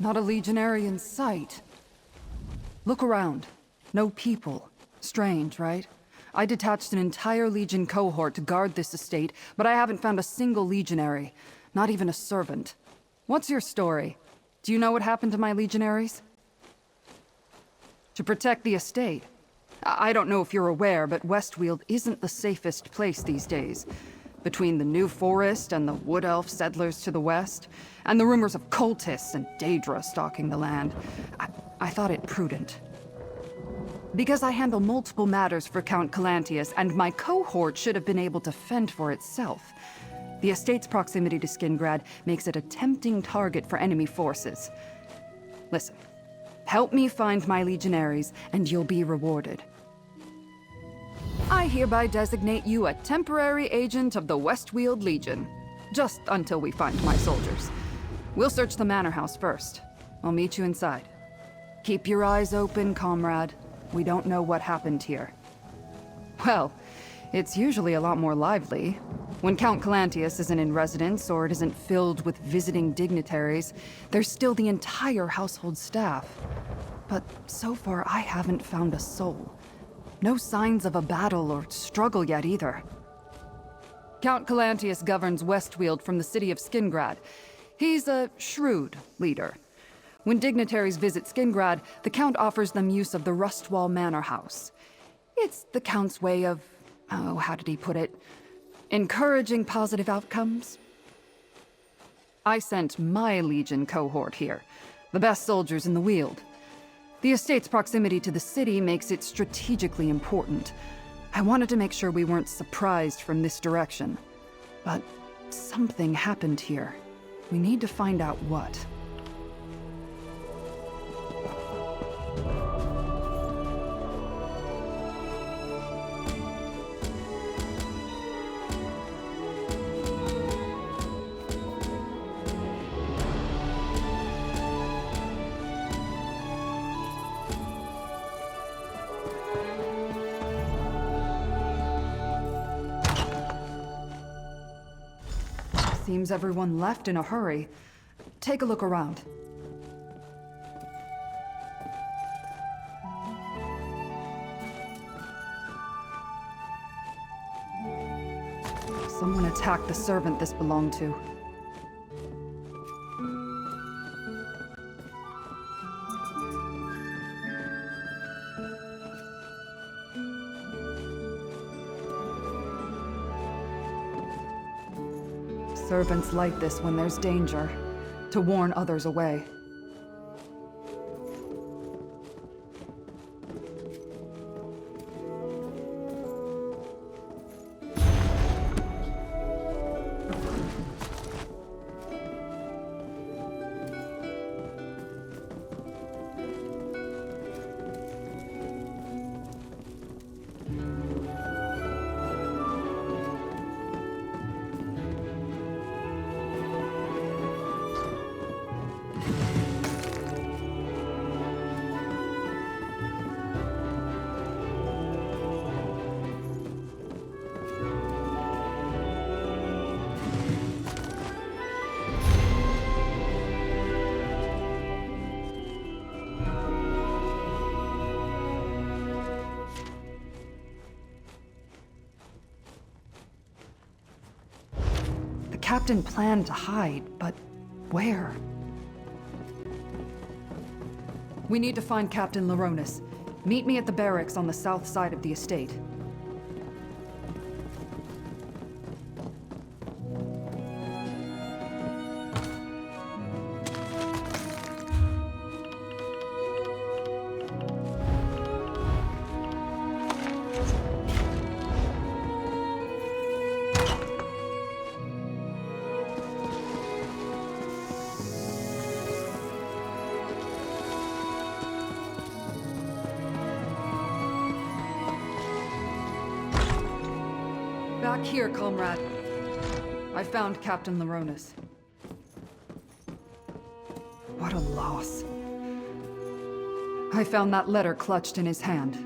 Not a legionary in sight. Look around. No people. Strange, right? I detached an entire Legion cohort to guard this estate, but I haven't found a single legionary. Not even a servant. What's your story? Do you know what happened to my legionaries? To protect the estate. I don't know if you're aware, but Westweald isn't the safest place these days. Between the New Forest and the Wood Elf settlers to the west, and the rumors of cultists and Daedra stalking the land, I thought it prudent. Because I handle multiple matters for Count Calantius, and my cohort should have been able to fend for itself. The estate's proximity to Skingrad makes it a tempting target for enemy forces. Listen, help me find my legionaries, and you'll be rewarded. I hereby designate you a temporary agent of the Westweald Legion. Just until we find my soldiers. We'll search the manor house first. I'll meet you inside. Keep your eyes open, comrade. We don't know what happened here. Well, it's usually a lot more lively. When Count Calantius isn't in residence or it isn't filled with visiting dignitaries, there's still the entire household staff. But so far, I haven't found a soul. No signs of a battle or struggle yet either. Count Calantius governs Westweald from the city of Skingrad. He's a shrewd leader. When dignitaries visit Skingrad, the Count offers them use of the Rustwall Manor House. It's the Count's way of, how did he put it? Encouraging positive outcomes? I sent my Legion cohort here, the best soldiers in the Weald. The estate's proximity to the city makes it strategically important. I wanted to make sure we weren't surprised from this direction. But something happened here. We need to find out what. Seems everyone left in a hurry. Take a look around. Someone attacked the servant this belonged to. Servants like this when there's danger, to warn others away. The captain planned to hide, but where? We need to find Captain Laronis. Meet me at the barracks on the south side of the estate. Back here, comrade. I found Captain Laronis. What a loss. I found that letter clutched in his hand.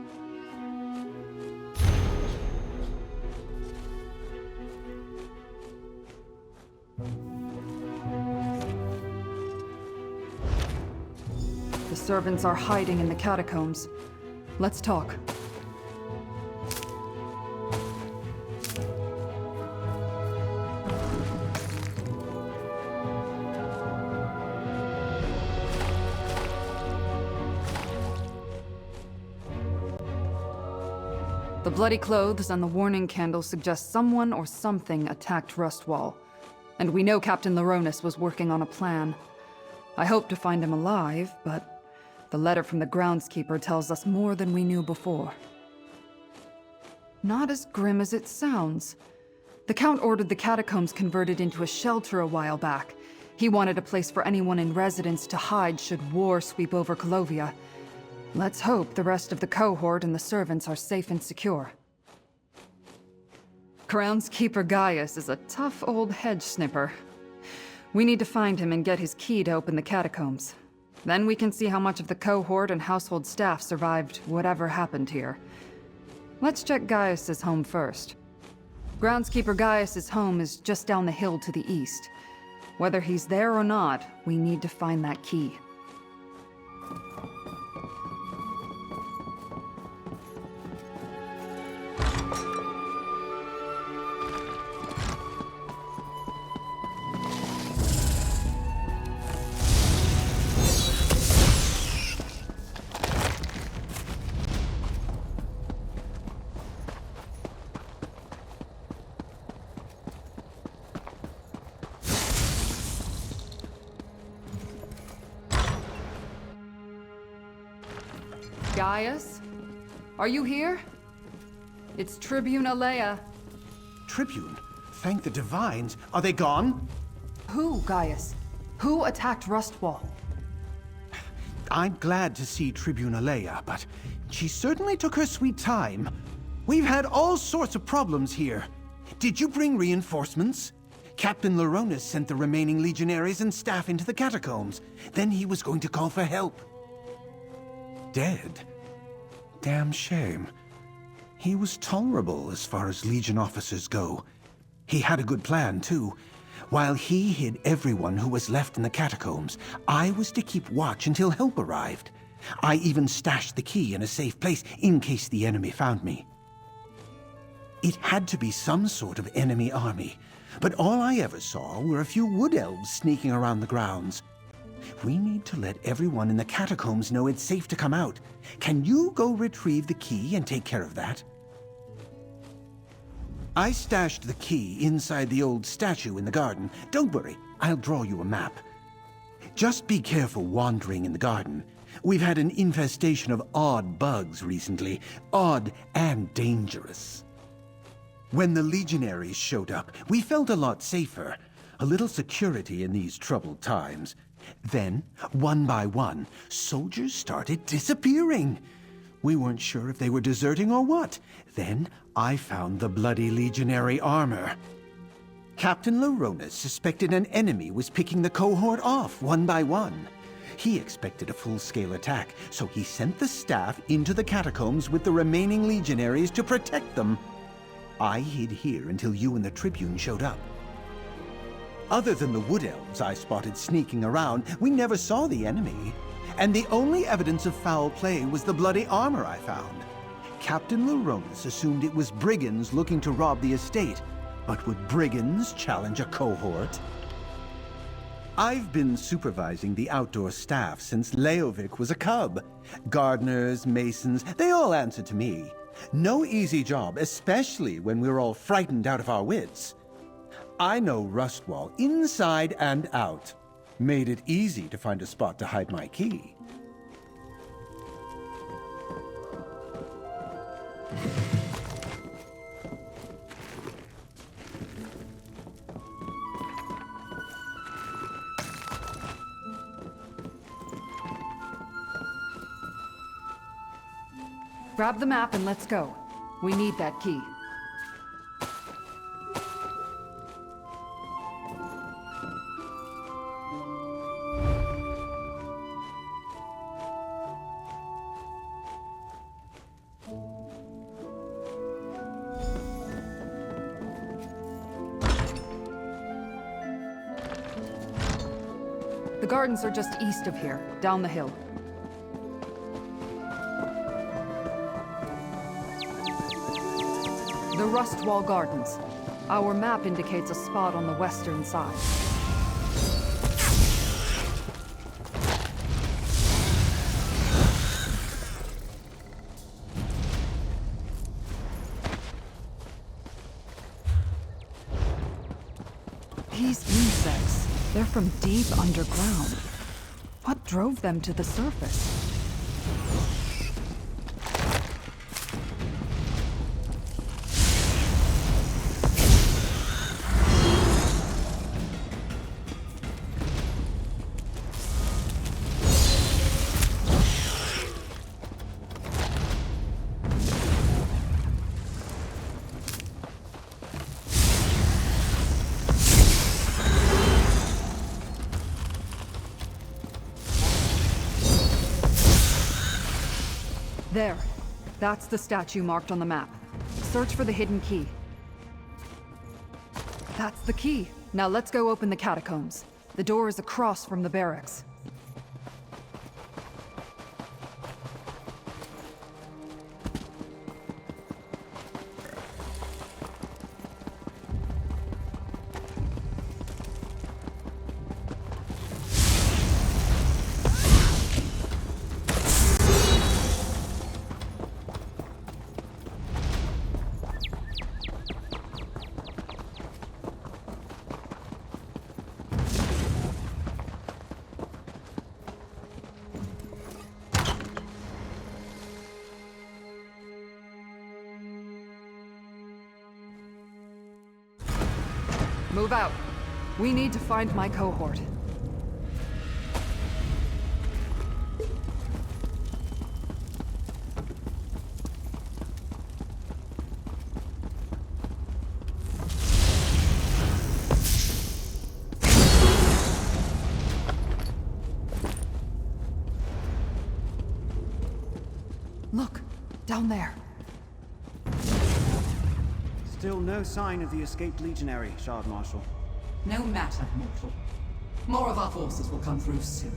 servants are hiding in the catacombs. Let's talk. The bloody clothes and the warning candles suggest someone or something attacked Rustwall. And we know Captain Laronis was working on a plan. I hope to find him alive, but the letter from the groundskeeper tells us more than we knew before. Not as grim as it sounds. The Count ordered the catacombs converted into a shelter a while back. He wanted a place for anyone in residence to hide should war sweep over Colovia. Let's hope the rest of the cohort and the servants are safe and secure. Groundskeeper Gaius is a tough old hedge snipper. We need to find him and get his key to open the catacombs. Then we can see how much of the cohort and household staff survived whatever happened here. Let's check Gaius's home first. Groundskeeper Gaius's home is just down the hill to the east. Whether he's there or not, we need to find that key. Gaius? Are you here? It's Tribune Alea. Tribune? Thank the Divines. Are they gone? Who, Gaius? Who attacked Rustwall? I'm glad to see Tribune Alea, but she certainly took her sweet time. We've had all sorts of problems here. Did you bring reinforcements? Captain Laronis sent the remaining legionaries and staff into the catacombs. Then he was going to call for help. Dead? Damn shame. He was tolerable as far as Legion officers go. He had a good plan, too. While he hid everyone who was left in the catacombs, I was to keep watch until help arrived. I even stashed the key in a safe place in case the enemy found me. It had to be some sort of enemy army, but all I ever saw were a few wood elves sneaking around the grounds. We need to let everyone in the catacombs know it's safe to come out. Can you go retrieve the key and take care of that? I stashed the key inside the old statue in the garden. Don't worry, I'll draw you a map. Just be careful wandering in the garden. We've had an infestation of odd bugs recently. Odd and dangerous. When the legionaries showed up, we felt a lot safer. A little security in these troubled times. Then, one by one, soldiers started disappearing. We weren't sure if they were deserting or what. Then, I found the bloody legionary armor. Captain Laronis suspected an enemy was picking the cohort off one by one. He expected a full-scale attack, so he sent the staff into the catacombs with the remaining legionaries to protect them. I hid here until you and the Tribune showed up. Other than the wood elves I spotted sneaking around, we never saw the enemy. And the only evidence of foul play was the bloody armor I found. Captain Laronis assumed it was brigands looking to rob the estate. But would brigands challenge a cohort? I've been supervising the outdoor staff since Leovic was a cub. Gardeners, masons, they all answer to me. No easy job, especially when we're all frightened out of our wits. I know Rustwall inside and out. Made it easy to find a spot to hide my key. Grab the map and let's go. We need that key. The gardens are just east of here, down the hill. The Rustwall Gardens. Our map indicates a spot on the western side. These insects, they're from deep underground. What drove them to the surface? There. That's the statue marked on the map. Search for the hidden key. That's the key. Now let's go open the catacombs. The door is across from the barracks. Move out. We need to find my cohort. Look, down there. Still no sign of the escaped legionary, Shard Marshal. No matter, mortal. More of our forces will come through soon.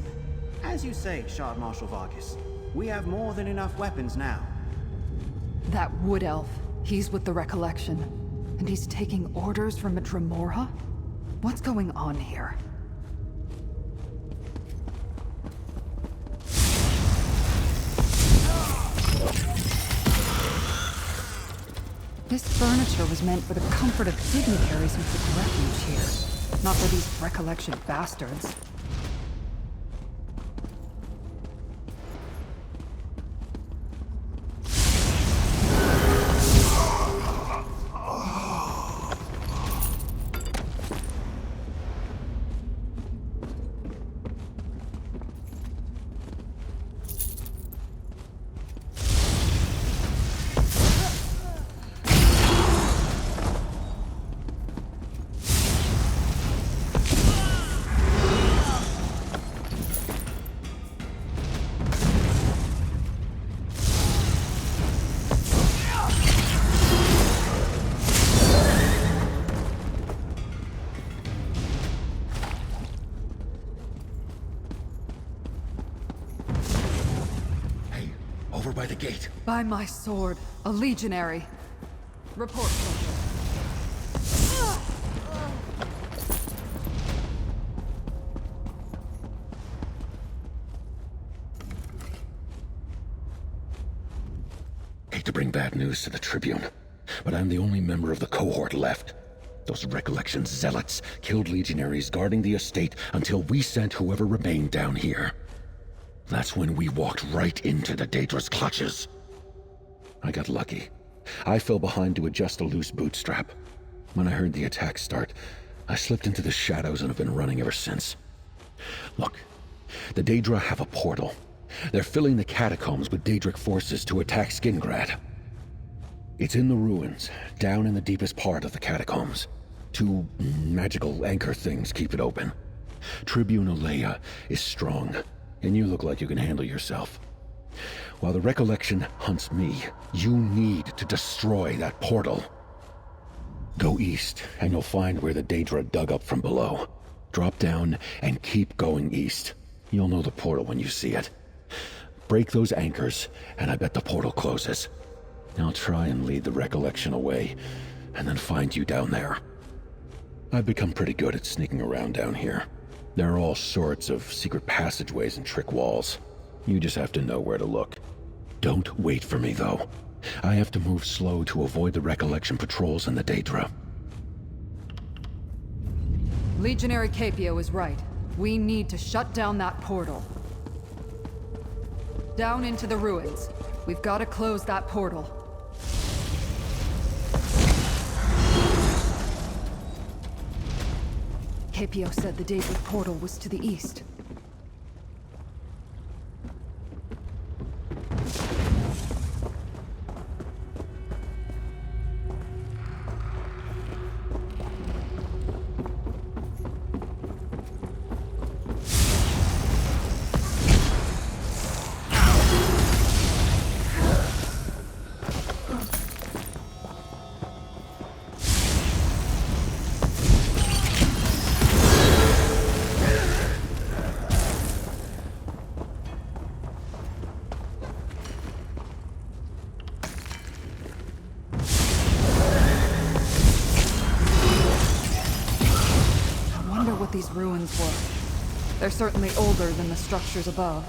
As you say, Shard Marshal Vargas, we have more than enough weapons now. That wood elf, he's with the Recollection. And he's taking orders from a Dremorha? What's going on here? This furniture was meant for the comfort of dignitaries who took refuge here, not for these Recollection bastards. By the gate. By my sword, a legionary. Report, soldier. Hate to bring bad news to the Tribune, but I'm the only member of the cohort left. Those Recollection zealots killed legionaries guarding the estate until we sent whoever remained down here. That's when we walked right into the Daedra's clutches. I got lucky. I fell behind to adjust a loose bootstrap. When I heard the attack start, I slipped into the shadows and have been running ever since. Look, the Daedra have a portal. They're filling the catacombs with Daedric forces to attack Skingrad. It's in the ruins, down in the deepest part of the catacombs. Two magical anchor things keep it open. Tribune Alea is strong, and you look like you can handle yourself. While the Recollection hunts me, you need to destroy that portal. Go east, and you'll find where the Daedra dug up from below. Drop down and keep going east. You'll know the portal when you see it. Break those anchors, and I bet the portal closes. I'll try and lead the recollection away, and then find you down there. I've become pretty good at sneaking around down here. There are all sorts of secret passageways and trick walls. You just have to know where to look. Don't wait for me, though. I have to move slow to avoid the recollection patrols in the Daedra. Legionary Capio is right. We need to shut down that portal. Down into the ruins. We've got to close that portal. Capio said the Daedra portal was to the east. These ruins were. They're certainly older than the structures above.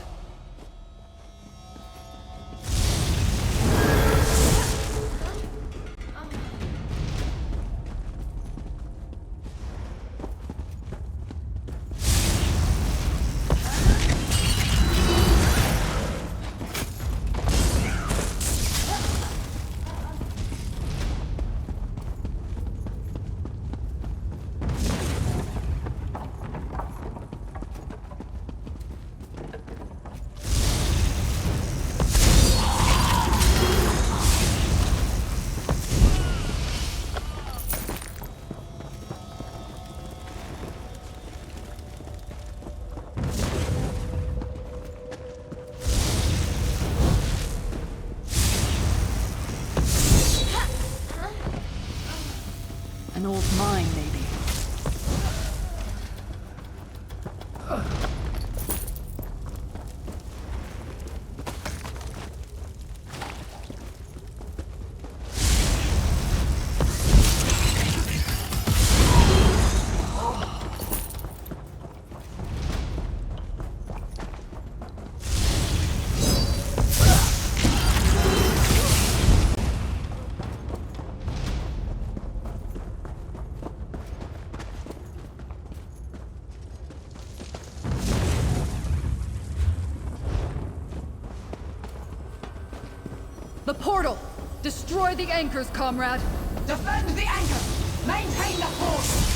An old mine, maybe. The portal! Destroy the anchors, comrade! Defend the anchor! Maintain the force!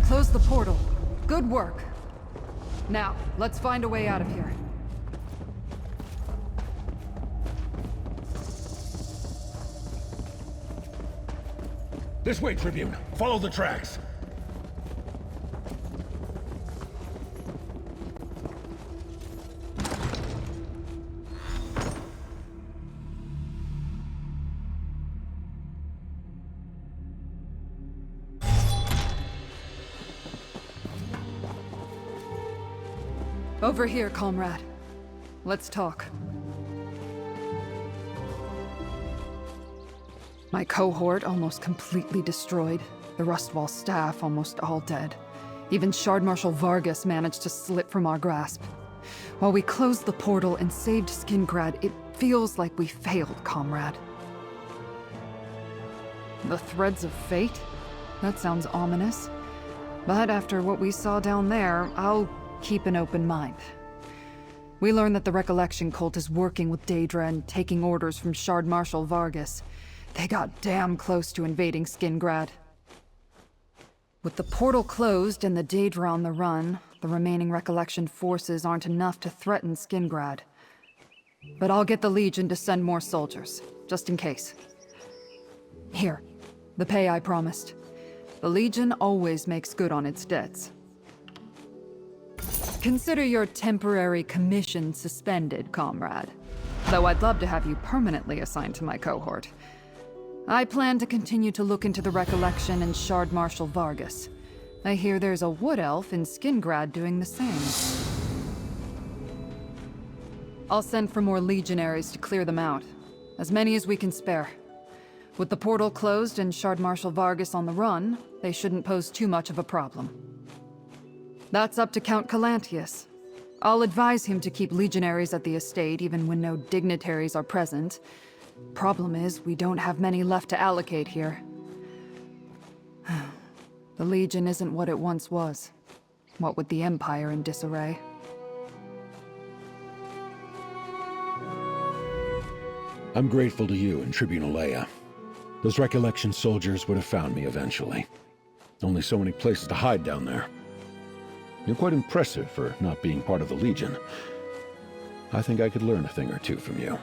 Close the portal. Good work. Now, let's find a way out of here. This way, Tribune. Follow the tracks. Over here, comrade. Let's talk. My cohort almost completely destroyed. The Rustwall staff almost all dead. Even Shard Marshal Vargas managed to slip from our grasp. While we closed the portal and saved Skingrad, it feels like we failed, comrade. The threads of fate? That sounds ominous. But after what we saw down there, I'll keep an open mind. We learned that the Recollection Cult is working with Daedra and taking orders from Shard Marshal Vargas. They got damn close to invading Skingrad. With the portal closed and the Daedra on the run, the remaining Recollection forces aren't enough to threaten Skingrad. But I'll get the Legion to send more soldiers, just in case. Here, the pay I promised. The Legion always makes good on its debts. Consider your temporary commission suspended, comrade. Though I'd love to have you permanently assigned to my cohort. I plan to continue to look into the Recollection and Shard Marshal Vargas. I hear there's a wood elf in Skingrad doing the same. I'll send for more legionaries to clear them out. As many as we can spare. With the portal closed and Shard Marshal Vargas on the run, they shouldn't pose too much of a problem. That's up to Count Calantius. I'll advise him to keep legionaries at the estate even when no dignitaries are present. Problem is, we don't have many left to allocate here. The Legion isn't what it once was. What with the Empire in disarray. I'm grateful to you and Tribune Leia. Those Recollection soldiers would have found me eventually. Only so many places to hide down there. You're quite impressive for not being part of the Legion. I think I could learn a thing or two from you.